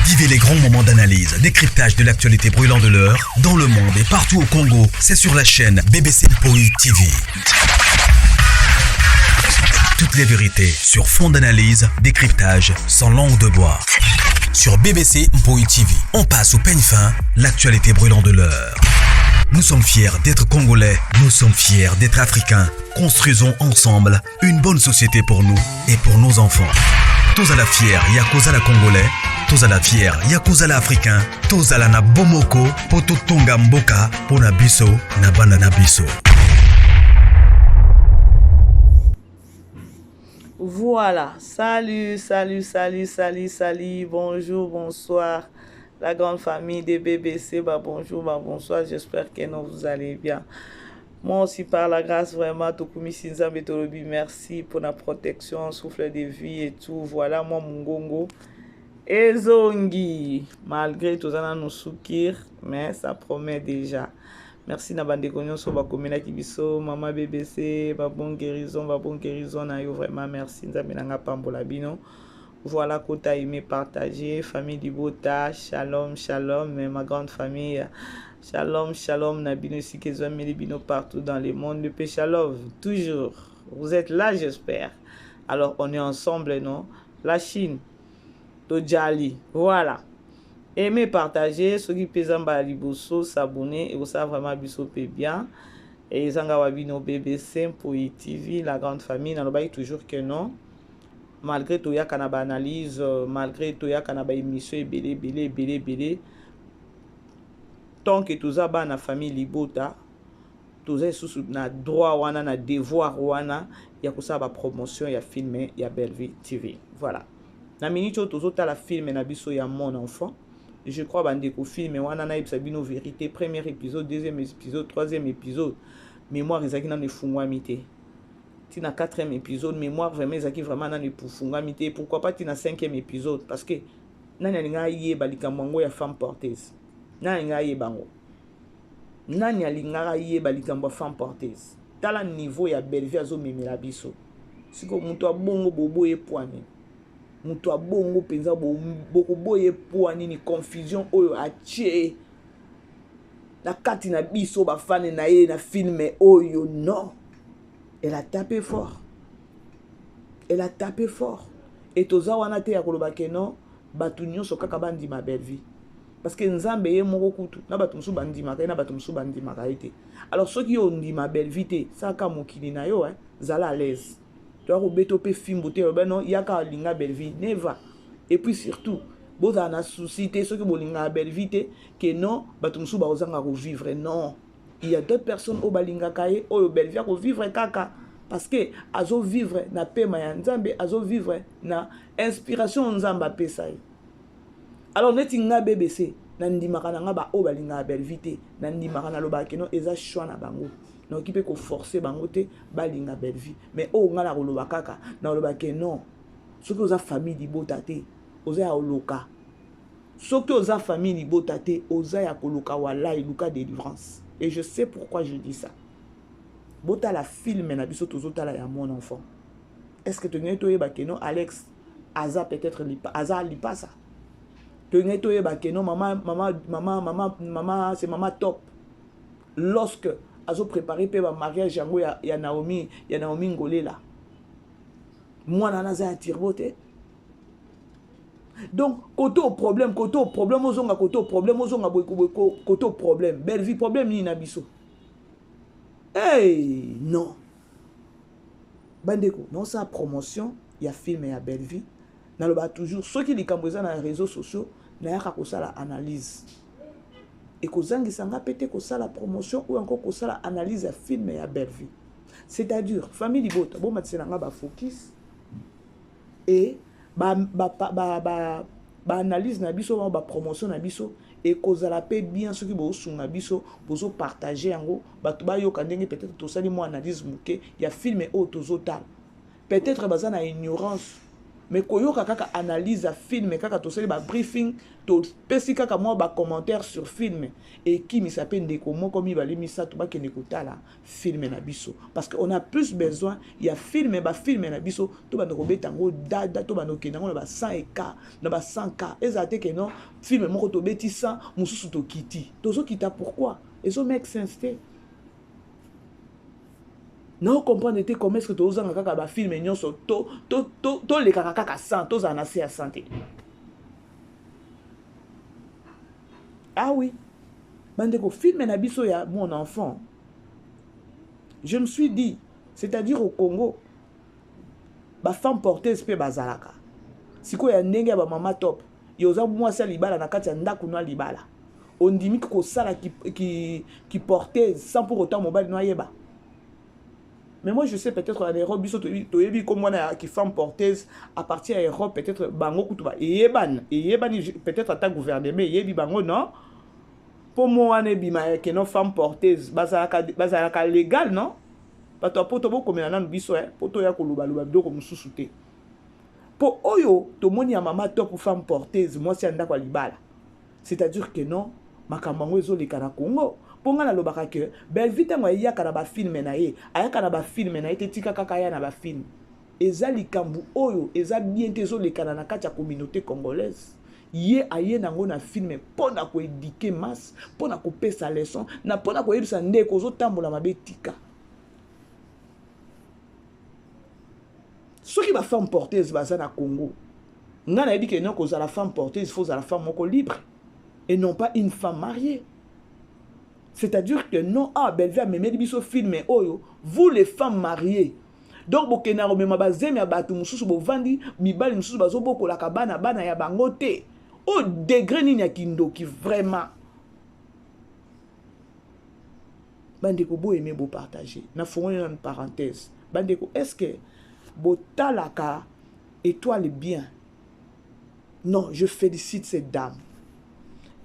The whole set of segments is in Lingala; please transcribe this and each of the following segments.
Vivez les grands moments d'analyse, décryptage de l'actualité brûlant de l'heure, dans le monde et partout au Congo. C'est sur la chaîne BBC Mpoï TV. Toutes les vérités sur fond d'analyse, décryptage, sans langue de bois. Sur BBC Mpoï TV, on passe au peigne fin, l'actualité brûlant de l'heure. Nous sommes fiers d'être Congolais, nous sommes fiers d'être Africains. Construisons ensemble une bonne société pour nous et pour nos enfants. Tous à la fière, Yakozala Congolais, tous à la fière, Yakozala Africain, tous à la na Bomoko, poto tonga mboka, pona biso, na banda na biso. Voilà, salut, bonjour, bonsoir, la grande famille des BBC, bonjour, bonsoir, j'espère que vous allez bien. Moi aussi, par la grâce, vraiment, Tokumi Sinza Betolobi, merci pour la protection, souffle de vie et tout. Voilà, moi, Mungongo. Et Zongi, malgré tout ça, nous soukir, mais ça promet déjà. Merci na bande konyo so ba komena kibiso mama BBC bon guérison na yo vraiment merci nzambe nanga pambola bino. Voilà kota aimé partager famille du Bota, shalom mais ma grande famille shalom na bino si kezo meli bino partout dans le monde de Péchalov toujours. Vous êtes là j'espère. Alors on est ensemble non? La Chine Tojali. Voilà. Aimez, partager, ceux qui pèsent en liboso, s'abonner et vous savez vraiment biso bien. Et ils ont wabino BBC pour TV, la grande famille, n'a pas toujours que non. Malgré tout, il y a kanaba analyse, malgré tout, il y a kanaba émission, belé. Tant que tout ça, na famille libota, tout ça, sous na droit wana, na devoir wana, il y a que ça, promotion, il y a film, il y a Belleville TV. Voilà. Na minute, tout ça, la film, na biso, il y a mon enfant. Je crois bandeko film wana na ibsabino vérité premier épisode deuxième épisode troisième épisode mémoire ezaki na nefungwamité tina quatrième épisode mémoire vraiment ezaki vraiment na nefungwamité pourquoi pas tina cinquième épisode parce que nani alinga yeba likambo ya femme porteuse nani alinga yebango nani alinga yeba likambo femme porteuse tala niveau ya Belleville azo memela biso siko muto abongo bobo epoane mutu abongo penza boko boye poani ni confusion oyo atie la kati na biso ba fan na ye na film oyo non. Elle a tapé fort et toza wana te ya koloba ke non batu nyonso kaka bandi ma Belleville parce que nzambe ye moko kutu na batu musu bandi maka na batu musu bandi maka ite alors ceux qui ont ndi ma Belleville te saka mokili na yo zala à l'aise. Tu as beto pe film beauté non yaka linga Belleville neva et puis surtout boza na société ceux qui bolinga Belleville que non batumsu ba ozanga ko vivre non il y a d'autres personnes au balinga kaye au Belleville ko vivre kaka parce que azo vivre na pema ya nzambe azo vivre na inspiration nzamba pesa alors neti nga BBC na ndimaka na nga ba o balinga Belleville na ndimaka na loba ke non eza choix na bango. Non qui peut ko forcer bango te balinga Belleville mais o ngala ko loba kaka na loba ke non soki oza famille di botate oza ya oloka soki oza famille di botate oza ya koloka wala iluka délivrance et je sais pourquoi je dis ça. Bota la film na biso tozota la ya mon enfant est-ce que tu ngé to yeba ke non Alex aza peut-être lipa aza lipa ça tu ngé to yeba ke non maman c'est maman top lorsque azo préparé pe ba mariage yango ya Naomi Ngolela mwana naza ya tirbote donc côté au problème ozonga côté au problème ozonga côté au problème Belleville problème ni na biso hey non bandeko non ça promotion ya film ya Belleville na loba toujours ceux qui likambo za na réseaux sociaux na yaka ko sala analyse et kozangi sanga pété ko sala promotion ou encore ko sala analyse ya film ya Belleville c'est-à-dire famille libota bon matsenanga ba focus et ba analyse na biso ba promotion na biso et kozala pe bien ceux qui bo sunga biso bozo partager yango batu ba yoka ndenge peut-être to sali mo analyse muke ya film o tozotala peut-être bazana ignorance mais koyoka kaka analyse à film kaka to seli ba briefing to pesi kaka moi ba commentaire sur film et qui mi s'appelle ndeko moko mi bali misato ba kende kotala film na biso parce que on a plus besoin il y a film na biso to ba ndeko betango dada to ba nokenda ngo na ba 100k na ba 100k ezate que non film moko to beti 100 mususu to kiti tozo kita pourquoi ezo make sense te. Non comprendre comment est-ce que tu oses en kaka film nyonso to le kaka 100 to za assez à santé. Ah oui. Bandeko film na biso ya mon enfant. Je me suis dit, c'est-à-dire au Congo, ba femme porteuse pe bazalaka. Siko ya ndenge ba mama top. Yoza mwasi libala na kati ya ndaku no libala. On dit ko sala qui porteuse sans pour autant mobile no yeba. Mais moi, je sais peut-être en Europe, comme on a qui femme porteuse à partir de l'Europe, peut-être bango kutuba et peut-être à ta gouvernement yebi bango non. Pour moi, on est bima que nos femmes porteuses bazalaka légal non. Parce que pour toi comme on biso pour toi ya koluba luba do comme sous-souté. Pour oyo to moni ya mama top pour femme porteuse moi c'est anda kwa libala. C'est-à-dire que non makambango ezo le kana Congo. Ponga na lobaka ke Belvita ngo ya kana ba film na ye ayaka na ba film na ye te tika kaka ya na ba film eza likambu oyo eza bien tezo le kana na kati ya communauté congolaise ye aye nango na film pona ko éduquer masse pona ko pesa leçon na pona ko yebisa ndeko zo tambola mabe tika soki ba femme porteuse baza na Congo ngana yedi ke non ko za la femme porteuse faut za la femme moko libre et non pas une femme mariée. C'est-à-dire que non, Belvia a même dit film, mais vous les femmes mariées. Donc, vous avez dit que vous avez dit au degré qui vraiment. Bandeko, vous aimez vous partager. Nous faisons une parenthèse. Bandeko, est-ce que vous talaka étoile bien? Non, je félicite cette dame.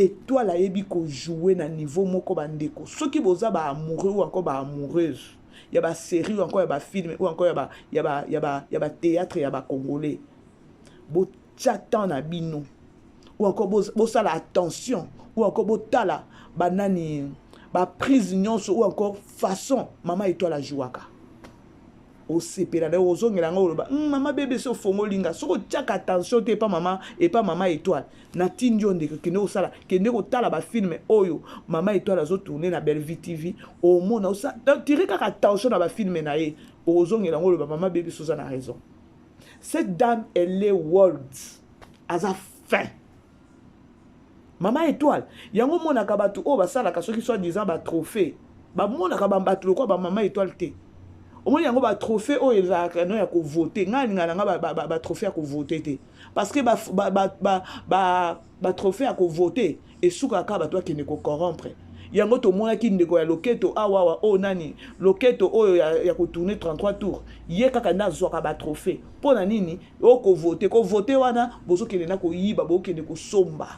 Et toi la yebi ko jouer na niveau moko bandeko ceux qui boza ba amoureux ou encore ba amoureuse il y a ba série ou encore il y a ba film ou encore il y a ba théâtre il y a ba congolais bo chatan na bino ou encore bo ça la attention ou encore bo tala banani ba prise nyonso ou encore façon maman et toi la jouaka au sepela na ozongela ngo loba maman bébé so fongo linga soko tchaka attention te pas maman étoile na tindio ndeko kene osala kene ko tala ba film oyo maman étoile azo tourner na Belle Vie TV au mona osa tirer kaka attention na ba film na ye ozongela ngo loba maman bébé so na raison. Cette dame elle est world as a fin maman étoile yango mona ka batu o basala ka soki soit disant ba trophée ba mona ka ba batu ko ba maman étoile te. Au moins, il y a un trophée où ils ont voté. Il y a un trophée à voter. Parce que le trophée à voter et sous le cas toi qui ne corrompre. Il y a un autre monde qui ne peut loketo awa o nani loketo o ya ko tourner 33 tours. Il y a un zoka trophée. Pour nani o ko voter wana bozo ki na ko yiba bo ki ne ko somba.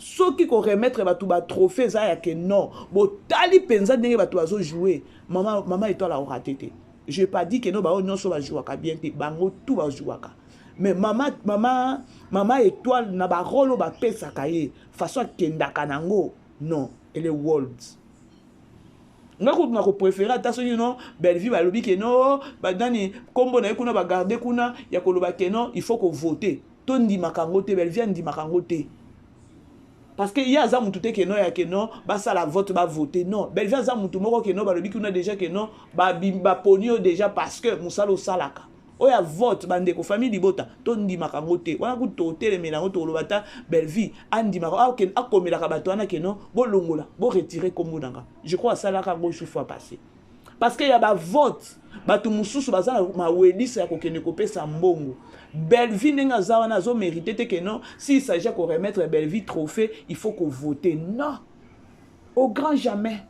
Ceux qui ko remettre ba trophée za ya que non bo tali penza ndenge ba to jouer maman étoile a raté. Je pas dit que non ba on so ba jouer ka bien te bango tout ba jouer ka mais maman étoile na ba rôle ba pesa kaye façon kendaka nango non elle est world ngako na ko préférer attention non Belle Vie ba lobi que non ba dani kombo na kuna ba garder kuna ya ko loba que non il faut ko voter to ndima kango te Belle Vie ndima kango te. Parce que il y a ça mutu te que non ya que non ba ça la vote ba voter non Belle Vie ça mutu moko que non ba lobi kuna déjà que non ba ponio déjà parce que musalo salaka oya vote bandeko famille libota to ndima kango te wana ku to teleme na to lobata Belle Vie andima a komela ka bato wana que non bo longola bo retirer comme nanga je crois ça la ka go fois passé parce que y a ba vote bato mususu bazana ma welisa ya ko kene ko pesa mbongo. Belle Vie n'enga zawana zo mérité que non s'il s'agit de remettre Belle Vie trophée il faut qu'on vote non au grand jamais.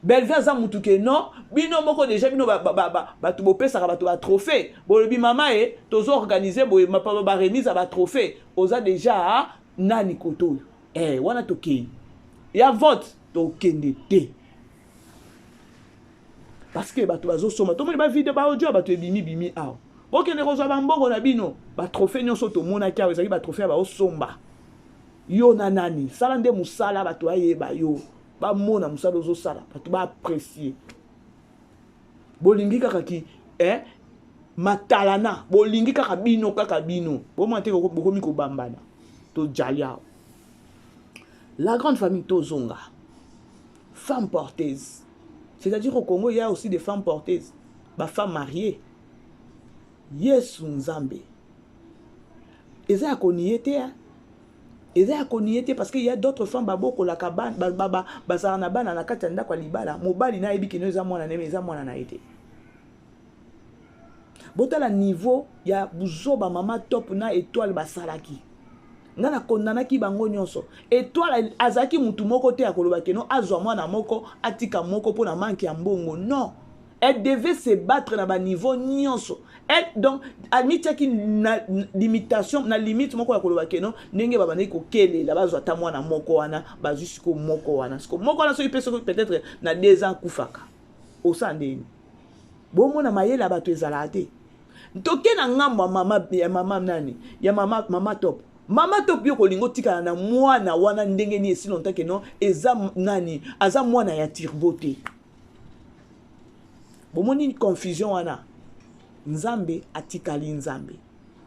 Belle Vie za mutu que non bino moko déjà bino ba to pesa ka ba trophée bo le bi mama e tozo organiser bo ba remise ba trophée oza déjà nani koto wana to kei ya vote to kende te parce que bato bazo soma to mo ba video ba audio bato bimi aw bokende kozwa bambongo na bino batrofe nyonso tomonaki awa ezalaki batrofe ya baosomba yo na nani sala nde mosala bato ayeba yo bamona mosala ozosala bato baapprécie bolingi kaka ki matalana bolingi kaka bino bomona te bokomi kobambana tojali awa la grande famille tozonga femme porteuse c'est-à-dire au Congo il y a aussi des femmes porteuses bafemme mariée Yesu Nzambe eza ya konie te eza ya konie te parce que il y a d'autres femmes babokolaka bazala na bana na kati ya ndako ya libala mobali na yebi kino eza mwana neme eza mwana na ye te botala niveau ya buzoba mama top na étoile basalaki nga na kondanaki bango nyonso étoile azaki mutu moko te akoloba keno azwa mwana moko atika moko pona manki ya mbongo non. Elle devait se battre dans le niveau nyonso. Elle donc admitiaki na limitation na limite moko ya koloba keno ndenge babandaki kokele la bazwa ta mwana moko wana bazusiko moko wana siko moko wana so peut-être na 2 ans kufaka osandeni bomona mayela bato ezala te ntoke na ngambo mama nani ya mama top mama top yo kolingo tikala na mwana wana ndenge ni esi longtemps keno eza nani aza mwana ya tirbote bomoni confusion wana Nzambe atikali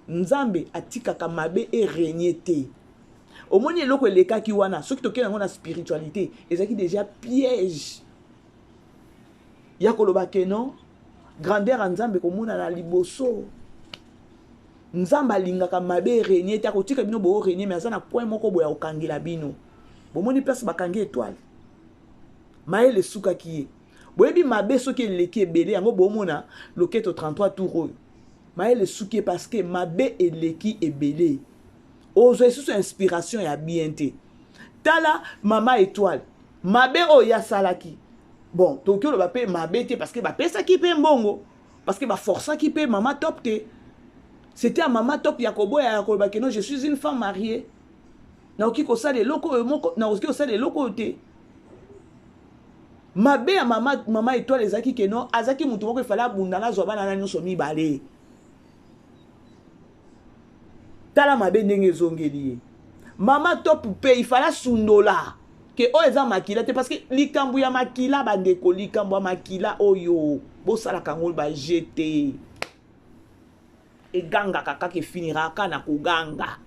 Nzambe atikaka mabe e régner te omoni eloko elekaki wana soki tokena ngo na spiritualité ezaki déjà piège ya koloba keno grandeur ya Nzambe komona na liboso Nzambe alingaka mabe régner te akotika bino bo régner mais aza na point moko boya okangela bino bomoni place bakangi étoile maele sukaki ye boyebi mabe soki eleki ebele yango bomona loketo 33 tour oyo maele suki parce que mabe eleki ebele ozo esusu inspiration ya bien te tala mama étoile mabe oyo yasalaki bon toki oloba pe mabe te parce que bapesaki pe mbongo parce que baforçaki pe mama top te c'était à mama top ya koboya ya koloba keno je suis une femme mariée naoki kosala eloko moko naoki kosala eloko te mabe ya mama étoile ezaki keno azaki mutu moko ifala abunda na zwa bana na nyonso mibale tala mabe ndenge ezongeli ye mama top pe ifala sundola ke o eza makila te parce que likambo ya makila bandeko likambo ya makila oyo bosalaka ngo ba jeté eganga kaka ke finiraka na koganga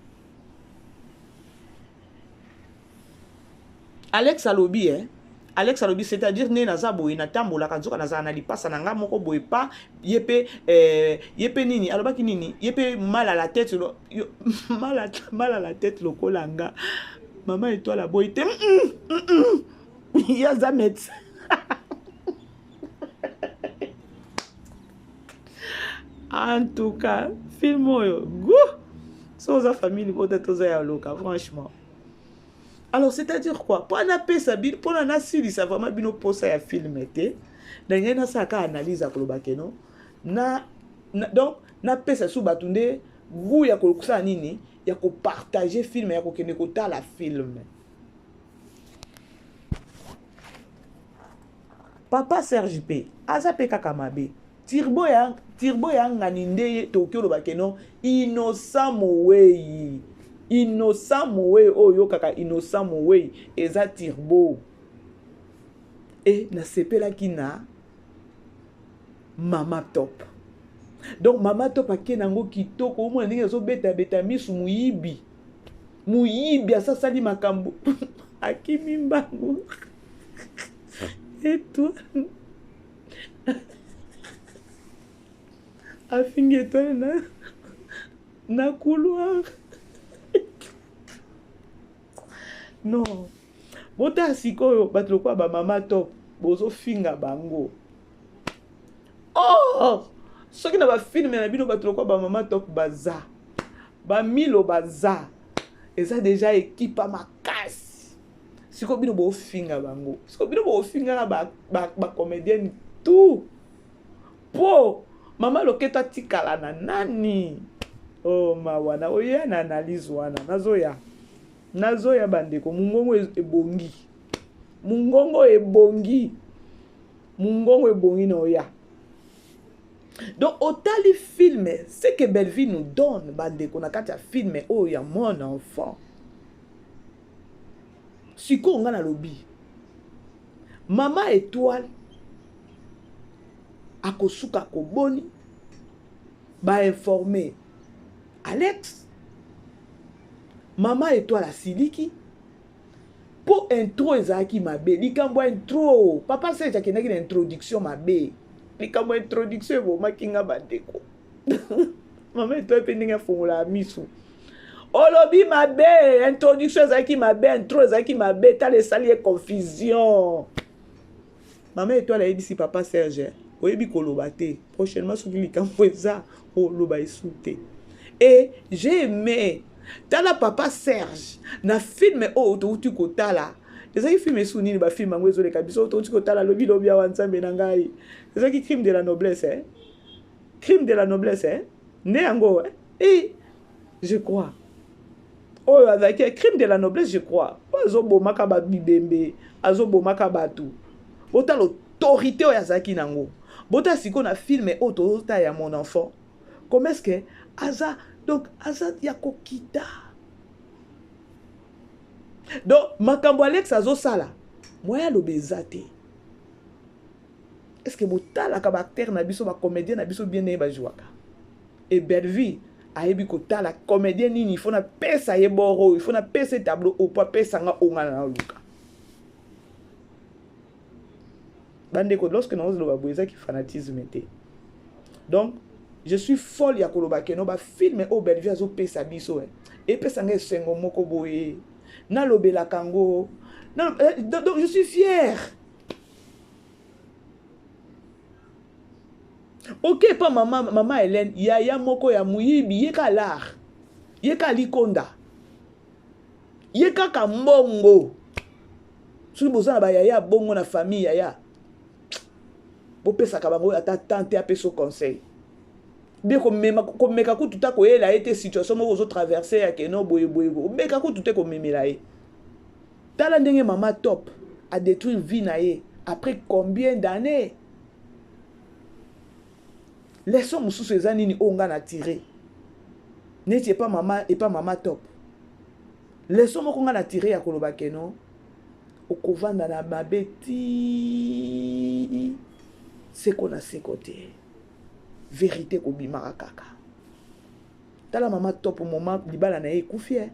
Alex alobi c'est-à-dire né naza boye na tambola kanzoka naza na lipasa na nga moko boye pa yepe nini alobaki nini yepe mal à la tête mal à la tête lokolanga maman étoile boye te ya zamet en tout cas film oyo go so za famille peut-être za ya loka franchement. Alors, c'est-à-dire quoi? Pour na pesa bil, pour na sili ça vraiment bino posa ya film été. Ndenge na saka analyse akoloba keno. Donc na pesa sou batunde goût ya kolokusa nini ya ko partager film ya ko kende ko tala film. Papa Serge P. Aza pe kaka mabe. Tirbo ya ngani nde Tokyo lo bakeno innocent mowei. Innocent mowei oyo kaka innocent mowei eza tirbo. Et na sepela kina mama top. Donc mama top akenango kitoko omona ndenge zo beta misu muyibi. Muyibi asa sali makambo. Akimi mbangu. Et toi afinge toi na couloir. Non. Bota sikoyo bato kwa ba mama top bozo finga bango. Oh! Soki na ba film na bino bato kwa ba mama top baza. Ba milo baza. Eza déjà équipe à makasi. Siko bino bo finga bango. Siko bino bo finga ba comédienne tout. Po mama loketa tikala na nani? Oh mawana oya na analyse wana nazoya bandeko mungongo ebongi. Mungongo ebongi na oya. Donc, autant les films, ce que Belleville nous donne, bande qu'on a quand il film, oh, il y a mon enfant. Si on a le lobby, Maman Étoile, à Kosuka Koboni, va informer Alex, Maman Étoile à Siliki, pour intro ezaki mabe, likambo intro, papa c'est qu'il y a une introduction mabe. Likambo introduction bo makinga bandeko. Maman Étoile pendinga fongola misu. Olobi mabe, introduction ezaki mabe, intro ezaki mabe, t'as les salier confusion. Maman Étoile a dit si papa Serge, oyebi koloba te, prochainement soki likambo eza, oloba esute. Et j'ai aimé tala papa Serge na film o to kotala ezaki film sounini ba film ngo ezoleka biso to kotala lobi lobi ya wanzambe na ngai ezaki crime de la noblesse crime de la noblesse ne yango et je crois oh avec crime de la noblesse je crois azo bomaka ba bibembe azo bomaka batu bota l'autorité o yazaki nango bota siko na film o to ta ya mon enfant comment est-ce que aza. Donc, Azad Yakokita. Donc, Makambo Alex Azo Sala. Moi, le bezate. Est-ce que vous avez un caractère, un comédien, un bien aimé jouaka? Et Belleville, ayebi kota la comédien nini, il faut na pesa yeboro, il faut na pesa tableau au pas pesa nga onga na luka. Bande ko lorsque nous le baboisa qui fanatisme était. Donc je suis folle ya koloba keno ba film o Belleville azo pesa biso et pesa nga sengo moko boye na lobela kango donc je suis fier. Ok pas maman Hélène yaya moko ya muyibi yeka lar yeka likonda yeka kambongo soki bozana ba yaya bongo na famille yaya bo pesa ka bango ata tante a peso conseil. Bien comme meka ku tuta ko ela été situation moko zo traverser ya keno boye meka ku tuta ko memela e tala ndenge mama top a détruit vie na ye après combien d'années. Leçon mususu eza nini onga na tiré neti pas maman et pas maman top leçon moko nga na tiré ya koloba keno okovanda na mabeti c'est qu'on a ses côtés vérité ko bimaka kaka tala mama top moment libala na ye kufie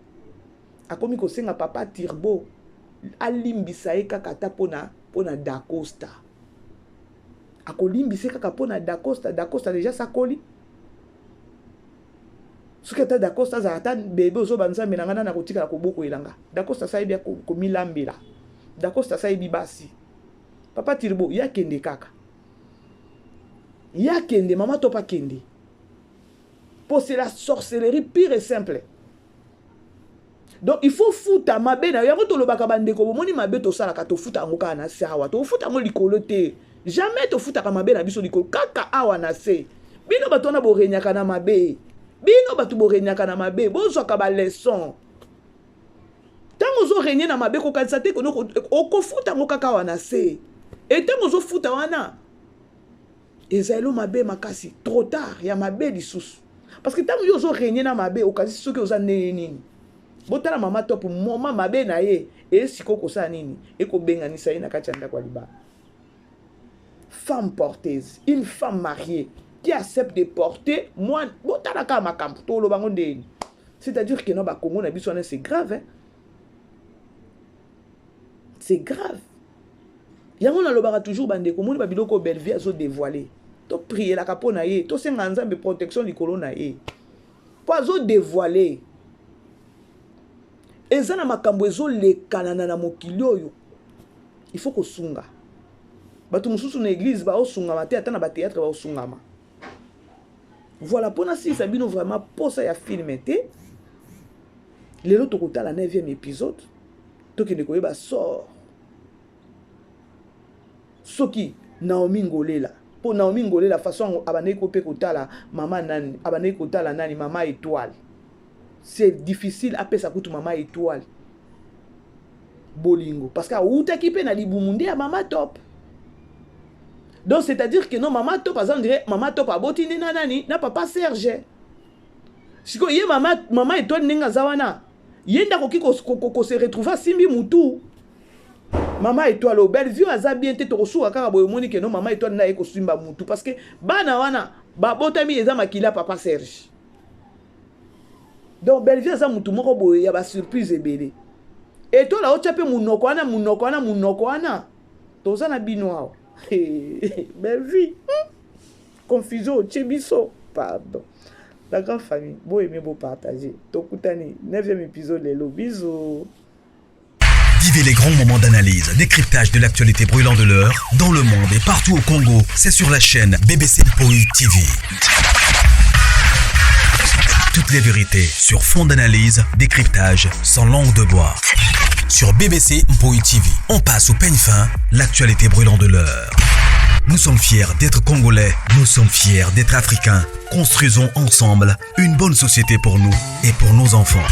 akomi ko senga papa Tirbo alimbisa ye kaka ta pona Da Costa akolimbisa kaka pona Da Costa déjà sakoli soki ata Da Costa za ata bebe ozo banza menanga na kotika ko boko elanga Da Costa sa yebi ko milambela Da Costa sa yebi basi papa Tirbo ya kende kaka ya kende mama topa kende pour c'est la sorcellerie pure et simple. Donc il faut fouta mabe na yango to lobaka bandeko bomoni mabe to sala ka to fouta ngoka na sawa to fouta ngo likolo te jamais to fouta ka mabe na biso likolo kaka awa na se bino bato na borenyaka na mabe bino bato borenyaka na mabe bozo ka ba leçon tango zo renye na mabe ko kanisa te ko ko fouta ngo kaka awa na se et tango zo fouta wana ezalo mabe makasi trop tard ya mabe lisusu parce que tango yo zo renye na mabe okazi soki oza nini botala mama top moma mabe na ye e sikoko sa nini e ko benganisa ye na kati ya ndako ya libala. Femme porteuse, une femme mariée qui accepte de porter moi botala ka makambo to lo bango ndeni, c'est-à-dire que no ba Congo na biso c'est grave hein? C'est grave yango na lobaka toujours bande ko moni ba biloko Belleville azo dévoiler to prier la kapona ye to senga nzambe protection likolo na ye po azo dévoiler ezana makambo ezolekana na mokili oyo il faut kosunga bato mususu na église ba osungama te ata na ba théâtre ba osungama. Voilà pona si sabino vraiment posa ya film te lelo tokota la 9e épisode tokende koyeba sort soki Naomi Ngolela po Naomi Ngolela façon abane ko pe kotala mama nani abane kotala nani mama étoile. C'est difficile à pesa kutu mama étoile bolingo parce que outa kipe na libumundi ya mama top. Donc, c'est-à-dire que non, maman top, par exemple, dirait, maman top a botine nanani, na papa Serge. Si ko yé maman et toi n'enga zawana, yenda koki ko se retrouver simbi mutu. Maman et toi, belle vie, aza bien te tokosu akara boyo moni que non, maman et toi na eko simba mutu. Parce que, bana wana, ba botami eza makila papa Serge. Donc, belle vie, aza mutu moko boyo, ya ba surprise ebele. Et toi, là, tu as munokwana. Toza na binoa. Belle vie. Confusion, Tchebiso. Pardon. La grande famille. Beau aimer, beau partager. Tokutani, 9e épisode, les lots. Bisous. Vivez les grands moments d'analyse, décryptage de l'actualité brûlante de l'heure, dans le monde et partout au Congo. C'est sur la chaîne BBC Mpoi TV. Toutes les vérités sur fond d'analyse, décryptage sans langue de bois. Sur BBC Mpoi TV, on passe au peigne fin, l'actualité brûlante de l'heure. Nous sommes fiers d'être Congolais, nous sommes fiers d'être Africains. Construisons ensemble une bonne société pour nous et pour nos enfants.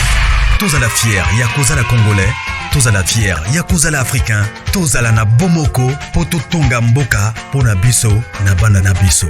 Tous à la fière, Yakoza la Congolais. Tous à la fière, Yakoza la Africain. Tous à la na Bomoko, Poto Tonga Mboka, Pona Biso, na Banana Biso.